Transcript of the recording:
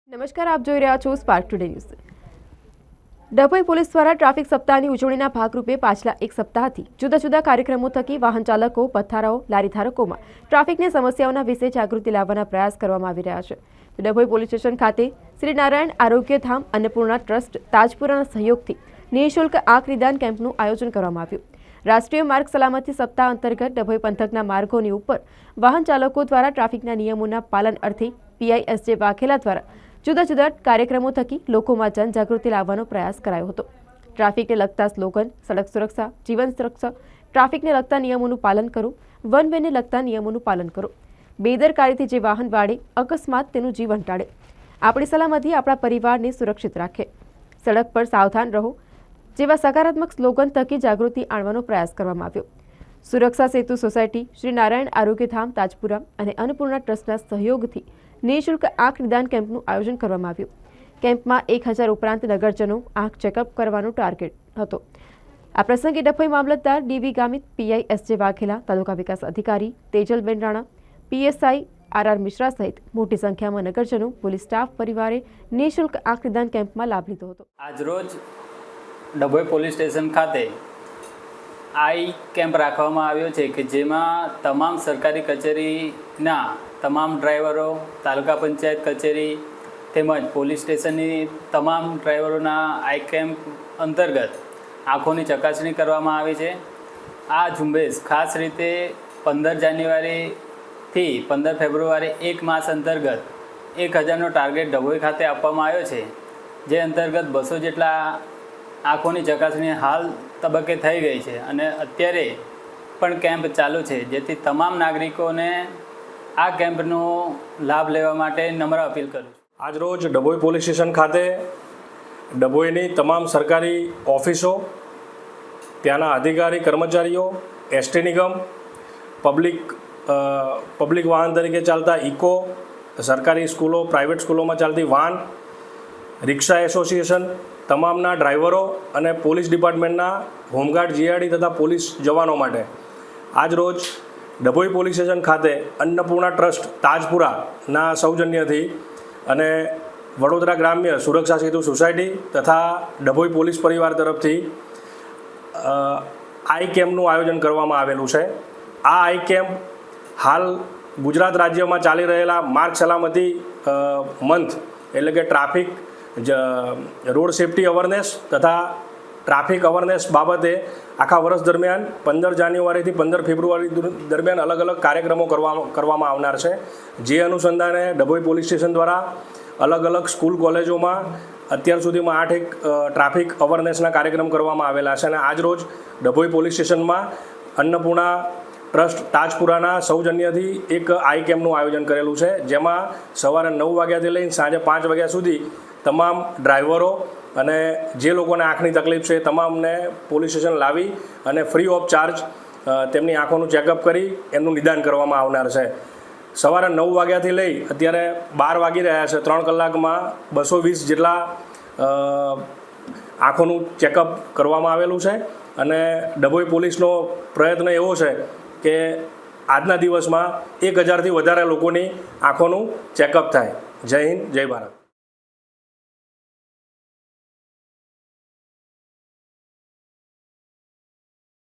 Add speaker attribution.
Speaker 1: નમસ્કાર, આપ જોઈ રહ્યા છો spark today news. Dabhoi police દ્વારા ટ્રાફિક સપ્તાહની ઉજવણીના ભાગરૂપે પાછલા એક સપ્તાહથી જુદા જુદા કાર્યક્રમો થકી વાહન ચાલકો, પથ્થારાઓ, લારી ધારકોમાં ટ્રાફિકની સમસ્યાઓના વિશે જાગૃતિ લાવવાના પ્રયાસ કરવામાં આવી રહ્યા છે. ડભોઈ પોલીસ સ્ટેશન ખાતે શ્રી નારાયણ આરોગ્યધામ અન્નપૂર્ણા ટ્રસ્ટ તાજપુરાના સહયોગથી નિઃશુલ્ક આંખ નિદાન કેમ્પનું આયોજન કરવામાં આવ્યું. રાષ્ટ્રીય માર્ગ સલામતી સપ્તાહ અંતર્ગત ડભોઈ પંથકના માર્ગોની ઉપર વાહન ચાલકો દ્વારા ટ્રાફિકના નિયમોના પાલન અર્થે PISJ વાઘેલા દ્વારા જુદા જુદા કાર્યક્રમો થકી લોકોમાં જનજાગૃતિ લાવવાનો પ્રયાસ કરાયો હતો. ટ્રાફિકને લગતા સ્લોગન, સડક સુરક્ષા, જીવન સુરક્ષા, ટ્રાફિકને લગતા નિયમોનું પાલન કરો, વન વેને લગતા નિયમોનું પાલન કરો, બેદરકારીથી જે વાહન વાળે અકસ્માત તેનું જીવન ટાળે, આપણી સલામતી આપણા પરિવારને સુરક્ષિત રાખે, સડક પર સાવધાન રહો જેવા સકારાત્મક સ્લોગન થકી જાગૃતિ આણવાનો પ્રયાસ કરવામાં આવ્યો. સુરક્ષા સેતુ સોસાયટી, શ્રી નારાયણ આરોગ્યધામ તાજપુરા અને અન્નપૂર્ણા ટ્રસ્ટના સહયોગથી નિઃશુલ્ક આંખ નિદાન કેમ્પનું આયોજન કરવામાં આવ્યું. કેમ્પમાં 1000 ઉપરાંત નગરજનો આંખ ચેકઅપ કરવાનો ટાર્ગેટ હતો. આ પ્રસંગે ડભોઈ મામલતદાર DV ગામિત, PISJ વાઘેલા, તાલુકા વિકાસ અધિકારી તેજલબેન રાણા, PSI RR મિશ્રા સહિત મોટી સંખ્યામાં નગરજનો, પોલીસ સ્ટાફ પરિવારે નિઃશુલ્ક આંખ નિદાન કેમ્પમાં લાભ લીધો હતો.
Speaker 2: આજરોજ ડભોઈ પોલીસ સ્ટેશન ખાતે આઈ કેમ્પ રાખવામાં આવ્યો છે કે જેમાં તમામ સરકારી કચેરીના તમામ ડ્રાઈવરો, તાલુકા પંચાયત કચેરી તેમજ પોલીસ સ્ટેશનની તમામ ડ્રાઈવરોના આઈ કેમ્પ અંતર્ગત આંખોની ચકાસણી કરવામાં આવી છે. આ ઝુંબેશ ખાસ રીતે 15 જાન્યુઆરીથી 15 ફેબ્રુઆરી એક માસ અંતર્ગત 1000નો ટાર્ગેટ ડભોઈ ખાતે આપવામાં આવ્યો છે. જે અંતર્ગત 200 જેટલા આંખોની ચકાસણી હાલ તબક્કે થઈ ગઈ છે અને અત્યારે પણ કેમ્પ ચાલુ છે, જેથી તમામ નાગરિકોને આ કેમ્પનો લાભ લેવા માટે નમ્ર અપીલ કરું છું.
Speaker 3: આજરોજ ડભોઈ પોલીસ સ્ટેશન ખાતે ડભોઈની તમામ સરકારી ઓફિસો, ત્યાંના અધિકારી કર્મચારીઓ, ST નિગમ, પબ્લિક વાહન તરીકે ચાલતા ઇકો, સરકારી સ્કૂલો, પ્રાઇવેટ સ્કૂલોમાં ચાલતી વાન, રિક્ષા એસોસિએશન, તમામના ડ્રાઈવરો અને પોલીસ ડિપાર્ટમેન્ટના હોમગાર્ડ, GRD તથા પોલીસ જવાનો માટે આજરોજ ડભોઈ પોલીસ સ્ટેશન ખાતે અન્નપૂર્ણા ટ્રસ્ટ તાજપુરાના સૌજન્યથી અને વડોદરા ગ્રામ્ય સુરક્ષા સેતુ સોસાયટી તથા ડભોઈ પોલીસ પરિવાર તરફથી આઈ કેમ્પનું આયોજન કરવામાં આવેલું છે. આ આઈ કેમ્પ હાલ ગુજરાત રાજ્યમાં ચાલી રહેલા માર્ગ સલામતી મંથ એટલે કે ટ્રાફિક રોડ સેફ્ટી અવેરનેસ તથા ટ્રાફિક અવેરનેસ બાબતે આખા વર્ષ દરમિયાન 15 જાન્યુઆરીથી 15 ફેબ્રુઆરી દરમિયાન અલગ અલગ કાર્યક્રમો કરવામાં આવનાર છે. જે અનુસંધાને ડભોઈ પોલીસ સ્ટેશન દ્વારા અલગ અલગ સ્કૂલ, કોલેજોમાં અત્યાર સુધીમાં 8 ટ્રાફિક અવેરનેસના કાર્યક્રમ કરવામાં આવેલા છે અને આજરોજ ડભોઈ પોલીસ સ્ટેશનમાં અન્નપૂર્ણા ટ્રસ્ટ તાજપુરાના સૌજન્યથી એક આઈ કેમ્પનું આયોજન કરેલું છે, જેમાં સવારે 9 વાગ્યાથી લઈને સાંજે 5 વાગ્યા સુધી તમામ ડ્રાઈવરો અને જે લોકોને આંખની તકલીફ છે તમામને પોલીસ સ્ટેશન લાવી અને ફ્રી ઓફ ચાર્જ તેમની આંખોનું ચેકઅપ કરી એમનું નિદાન કરવામાં આવનાર છે. સવારે 9 વાગ્યાથી લઈ અત્યારે 12 વાગી રહ્યા છે. 3 કલાકમાં 220 જેટલા આંખોનું ચેકઅપ કરવામાં આવેલું છે અને ડભોઈ પોલીસનો પ્રયત્ન એવો છે કે આજના દિવસમાં 1000થી વધારે લોકોની આંખોનું ચેકઅપ થાય. જય હિન્દ, જય ભારત.